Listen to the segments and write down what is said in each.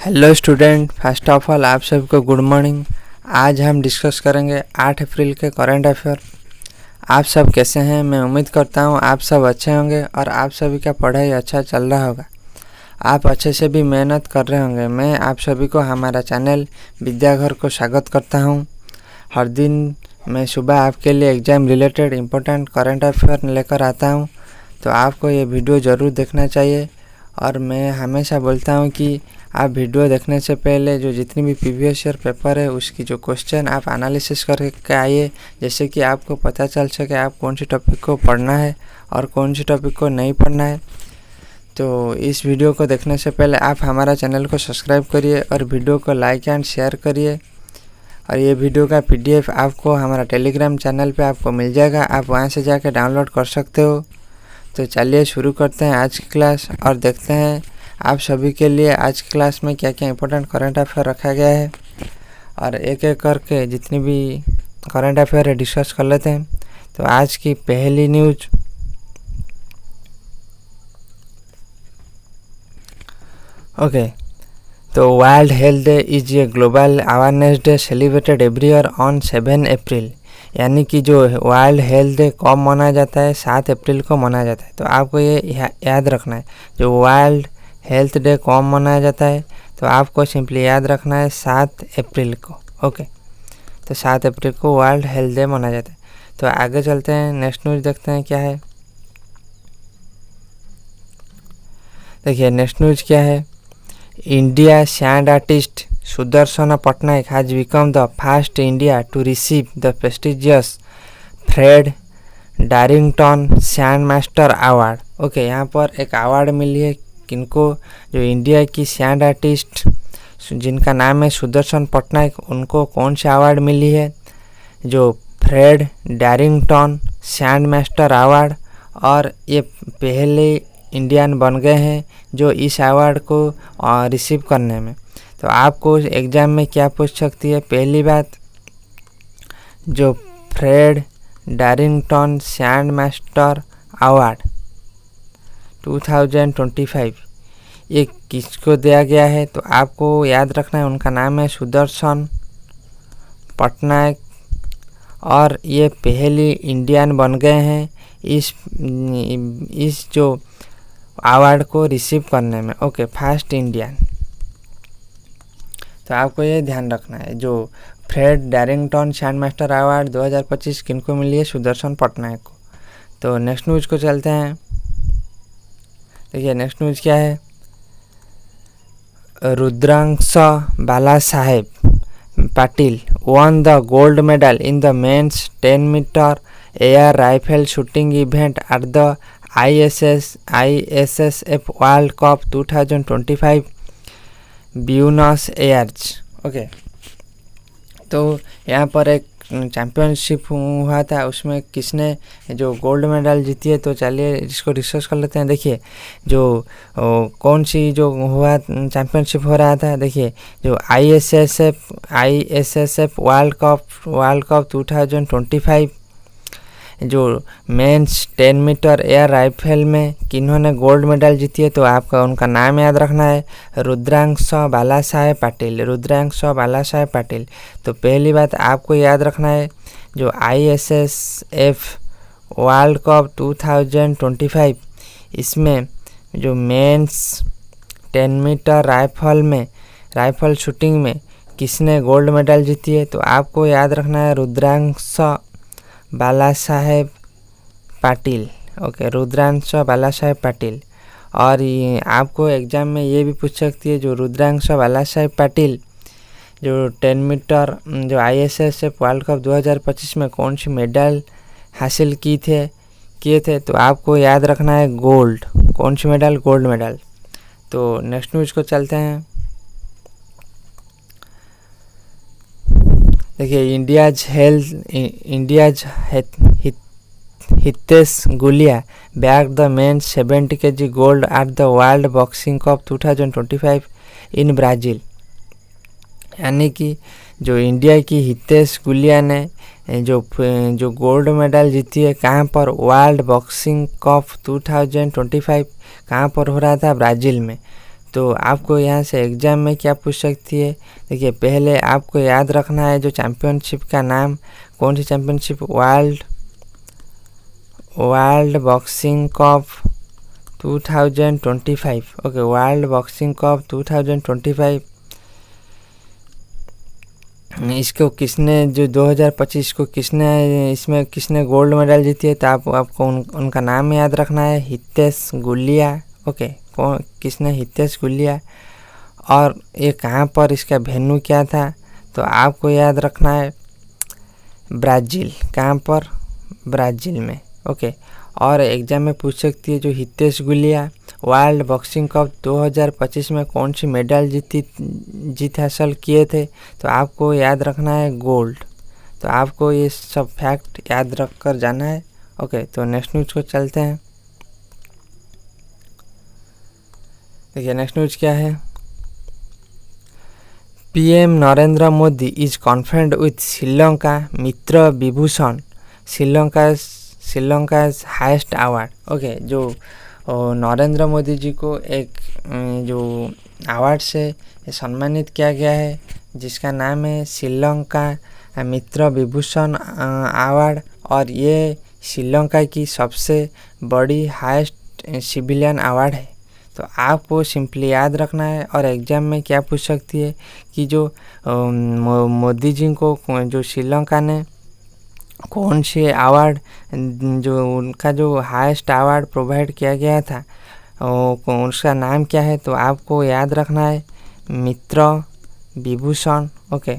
Hello student, first of all आप सबको good morning. आज हम डिस्कस करेंगे 8 अप्रैल के करंट अफेयर। आप सब कैसे हैं? मैं उम्मीद करता हूं आप सब अच्छे होंगे और आप सभी का पढ़ाई अच्छा चल रहा होगा। आप अच्छे से भी मेहनत कर रहे होंगे। मैं आप सभी को हमारा चैनल विद्याघर को स्वागत करता हूं। हर दिन मैं सुबह आपके लिए exam related important current affair लेकर आता हूं, तो आपको ये वीडियो ज़रूर देखना चाहिए। और मैं हमेशा बोलता हूं कि आप वीडियो देखने से पहले जो जितनी भी प्रीवियस ईयर पेपर है उसकी जो क्वेश्चन आप एनालिसिस करके आइए, जैसे कि आपको पता चल सके आप कौन सी टॉपिक को पढ़ना है और कौन सी टॉपिक को नहीं पढ़ना है। तो इस वीडियो को देखने से पहले आप हमारा चैनल को सब्सक्राइब करिए और वीडियो को लाइक एंड शेयर करिए। और ये वीडियो का PDF आपको हमारा टेलीग्राम चैनल पे आपको मिल जाएगा, आप वहाँ से जाके डाउनलोड कर सकते हो। तो चलिए शुरू करते हैं आज की क्लास और देखते हैं आप सभी के लिए आज की क्लास में क्या क्या इंपॉर्टेंट करंट अफेयर रखा गया है। और एक एक करके जितनी भी करंट अफेयर है डिस्कस कर लेते हैं। तो आज की पहली न्यूज, ओके, तो world health day is a global awareness day celebrated every year on 7 अप्रैल। यानी कि जो वर्ल्ड हेल्थ डे कब मनाया जाता है? 7 अप्रैल को मनाया जाता है। तो आपको ये याद रखना है, जो वर्ल्ड हेल्थ डे कब मनाया जाता है, तो आपको सिंपली याद रखना है 7 अप्रैल को। ओके, तो 7 अप्रैल को वर्ल्ड हेल्थ डे मनाया जाता है। तो आगे चलते हैं, नेक्स्ट न्यूज़ देखते हैं क्या है। देखिए नेक्स्ट न्यूज़ क्या है। India sand artist Sudarshan Patnaik has become the first India to receive the prestigious Fred Darrington sand master award. Okay, यहाँ पर एक अवार्ड मिली है किनको? जो इंडिया की सैंड आर्टिस्ट जिनका नाम है सुदर्शन पटनायक, उनको कौन सा अवार्ड मिली है? जो Fred Darrington sand master award. और ये पहले इंडियन बन गए हैं जो इस अवार्ड को रिसीव करने में। तो आपको एग्ज़ाम में क्या पूछ सकती है? पहली बात, जो Fred Darrington sand master award 2025 ये किसको दिया गया है? तो आपको याद रखना है उनका नाम है सुदर्शन पटनायक और ये पहली इंडियन बन गए हैं इस जो अवार्ड को रिसीव करने में। Okay, first Indian. तो आपको ये ध्यान रखना है, जो Fred Darrington sand master award 2025 किनको मिली है? सुदर्शन पटनायक को। तो नेक्स्ट न्यूज़ को चलते हैं। देखिए नेक्स्ट न्यूज़ क्या है। रुद्रांश बाला साहेब Patil won the gold medal in the men's 10-meter air rifle shooting event at the ISSF World Cup 2025 Buenos Aires. Okay, तो यहाँ पर एक चैम्पियनशिप हुआ था, उसमें किसने जो गोल्ड मेडल जीती है? तो चलिए इसको डिस्कस कर लेते हैं। देखिए जो कौन सी जो हुआ चैम्पियनशिप हो रहा था, देखिए जो ISSF वर्ल्ड कप 2025 जो मेंस 10 मीटर एयर राइफल में किन्होंने गोल्ड मेडल जीती है? तो आपका उनका नाम याद रखना है रुद्रांश बाला साहेब पाटिल। रुद्रांश बाला साहेब पाटिल। तो पहली बात आपको याद रखना है, जो ISSF वर्ल्ड कप 2025 इसमें जो मेंस 10 मीटर राइफल शूटिंग में किसने गोल्ड मेडल जीती है? तो आपको याद रखना है रुद्रांश बाला साहेब पाटिल। ओके, रुद्रांश बाला साहेब पाटिल। और आपको एग्ज़ाम में ये भी पूछ सकती है, जो रुद्रांश बाला साहेब पाटिल जो 10 मीटर जो ISSF वर्ल्ड कप 2025 में कौन सी मेडल हासिल किए थे? तो आपको याद रखना है गोल्ड। कौन सी मेडल? Gold medal. तो नेक्स्ट न्यूज़ को चलते हैं। देखिए India's Hitesh Gulia bag the men's 70 kg gold at the world boxing cup 2025 in Brazil. यानी कि जो इंडिया की हितेश गुलिया ने जो गोल्ड मेडल जीती है कहाँ पर? वर्ल्ड बॉक्सिंग कप 2025 कहाँ पर हो रहा था? ब्राज़ील में। तो आपको यहाँ से एग्जाम में क्या पूछ सकती है। देखिए पहले आपको याद रखना है जो चैम्पियनशिप का नाम, कौन सी championship, world boxing cup 2025। Okay, world boxing cup 2025। इसको किसने, जो 2025 को किसने, इसमें किसने गोल्ड मेडल जीती है, तो आपको उनका नाम याद रखना है, हितेश गुलिया। ओके, कौन, किसने, हितेश गुलिया। और ये कहाँ पर, इसका वेन्यू क्या था, तो आपको याद रखना है ब्राज़ील। कहाँ पर, ब्राज़ील में। ओके, और एग्जाम में पूछ सकती है जो Hitesh Gulia world boxing cup 2025 में कौन सी मेडल जीत हासिल किए थे, तो आपको याद रखना है गोल्ड। तो आपको ये सब फैक्ट याद रख कर जाना है। ओके, तो नेक्स्ट न्यूज़ को चलते हैं। देखिए नेक्स्ट न्यूज़ क्या है। PM Narendra Modi is conferred with Sri Lanka Mitra Vibhushan, Sri Lanka highest award. Okay, जो नरेंद्र मोदी जी को एक जो अवार्ड से सम्मानित किया गया है, जिसका नाम है श्रीलंका मित्र विभूषण अवार्ड, और ये श्रीलंका की सबसे बड़ी हाईएस्ट सिविलियन अवार्ड है। तो आपको सिंपली याद रखना है। और एग्जाम में क्या पूछ सकती है कि जो मोदी जी को जो श्रीलंका ने कौन से अवार्ड, जो उनका जो हाईएस्ट अवार्ड प्रोवाइड किया गया था, उसका नाम क्या है, तो आपको याद रखना है मित्र विभूषण। ओके,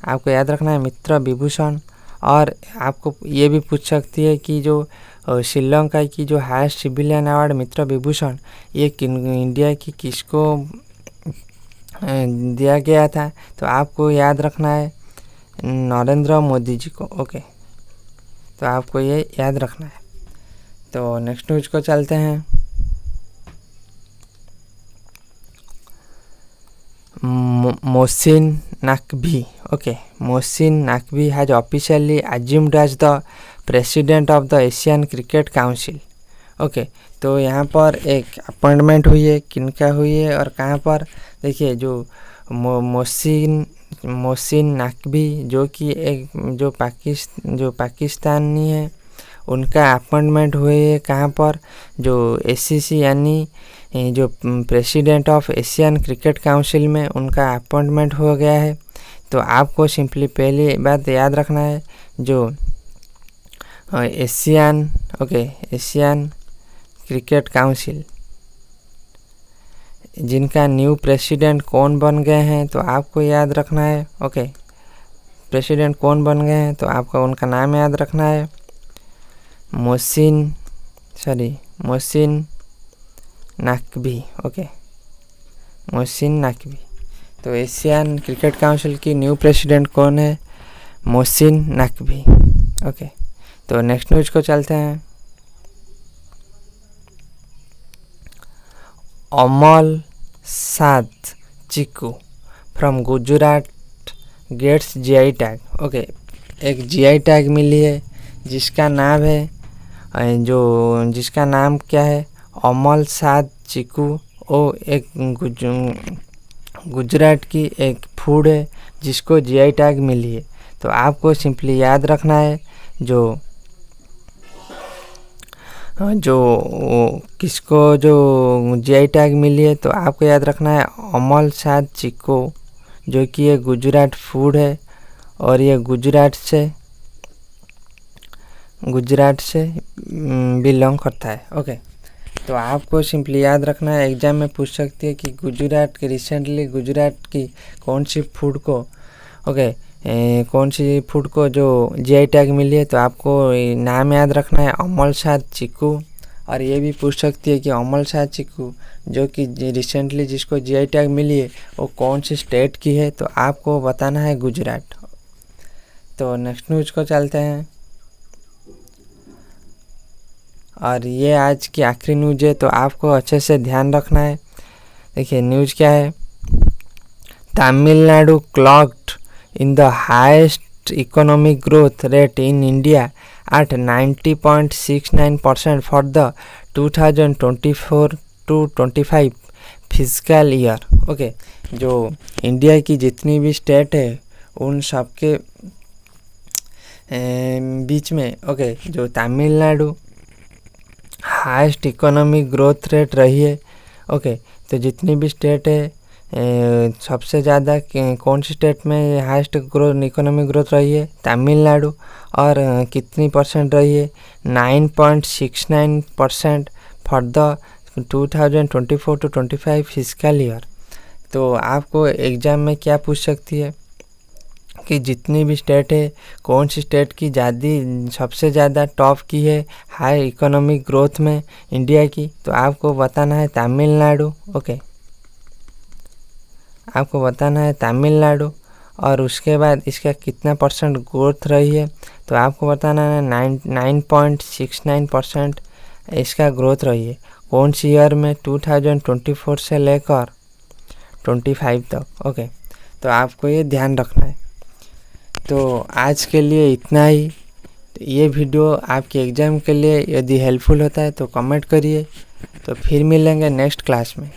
आपको याद रखना है मित्र विभूषण। और आपको ये भी पूछ सकती है कि जो श्रीलंका की जो हाईएस्ट सिविलियन अवार्ड मित्र विभूषण, ये इंडिया की किसको दिया गया था, तो आपको याद रखना है नरेंद्र मोदी जी को। ओके, तो आपको ये याद रखना है। तो नेक्स्ट न्यूज़ को चलते हैं। Mohsin Naqvi, okay, Mohsin Naqvi has officially assumed as the president of the Asian cricket Council. Okay, तो यहाँ पर एक अपॉइंटमेंट हुई है, किनका हुई है और कहाँ पर। देखिए जो मोहसिन नकवी जो कि एक जो पाकिस्तानी है, उनका अपॉइंटमेंट हुई है कहाँ पर, जो एसीसी यानी जो president of Asian cricket council में उनका अपॉइंटमेंट हो गया है। तो आपको सिंपली पहली बात याद रखना है, जो एशियन क्रिकेट काउंसिल, जिनका न्यू प्रेसिडेंट कौन बन गए हैं, तो आपको याद रखना है। ओके, प्रेसिडेंट कौन बन गए हैं, तो आपको उनका नाम याद रखना है मोहसिन नकवी। ओके, मोहसिन नकवी। तो एशियन क्रिकेट काउंसिल की न्यू प्रेसिडेंट कौन है, मोहसिन नकवी। ओके, तो नेक्स्ट न्यूज़ को चलते हैं। Amalsad chikoo from Gujarat gets GI tag. Okay, एक जीआई टैग मिली है जिसका नाम है जिसका नाम क्या है, अमल साद चिकू। वो एक गुजरात की एक फूड है जिसको जीआई टैग मिली है। तो आपको सिंपली याद रखना है, जो किसको जो जीआई टैग मिली है, तो आपको याद रखना है अमल साद चिकू, जो कि ये गुजरात फूड है और ये गुजरात से बिलोंग करता है। ओके, तो आपको सिंपली याद रखना है, एग्जाम में पूछ सकती है कि रिसेंटली गुजरात की कौन सी फूड को जो जीआई टैग मिली है, तो आपको नाम याद रखना है अमल साद चिकू। और ये भी पूछ सकती है कि अमल साद चिकू जो कि रिसेंटली जिसको जीआई टैग मिली है, वो कौन सी स्टेट की है, तो आपको बताना है गुजरात। तो नेक्स्ट न्यूज़ को चलते हैं, और ये आज की आखिरी न्यूज़ है, तो आपको अच्छे से ध्यान रखना है। देखिए न्यूज़ क्या है, Tamil Nadu clogged in the highest economic growth rate in India at 90.69% for the 2024 to 25 physical year. Okay, जो इंडिया की जितनी भी स्टेट है उन सब के बीच में ओके जो Tamil Nadu highest economic growth rate रही है। ओके, तो जितनी भी स्टेट है सबसे ज़्यादा कौन सी स्टेट में हाईएस्ट इकोनॉमिक ग्रोथ रही है? तमिलनाडु। और कितनी परसेंट रही है? 9.69% for the 2024 to 25 physical year. तो आपको एग्ज़ाम में क्या पूछ सकती है कि जितनी भी स्टेट है कौन सी स्टेट की सबसे ज़्यादा टॉप की है हाई इकोनॉमिक ग्रोथ में इंडिया की? तो आपको बताना है तमिलनाडु। ओके, आपको बताना है तमिलनाडु। और उसके बाद इसका कितना परसेंट ग्रोथ रही है? तो आपको बताना है 9.69% इसका ग्रोथ रही है। कौन सी ईयर में? 2024 से लेकर 25 तक। ओके, तो आपको ये ध्यान रखना है। तो आज के लिए इतना ही। ये वीडियो आपके एग्ज़ाम के लिए यदि हेल्पफुल होता है तो कमेंट करिए। तो फिर मिलेंगे नेक्स्ट क्लास में।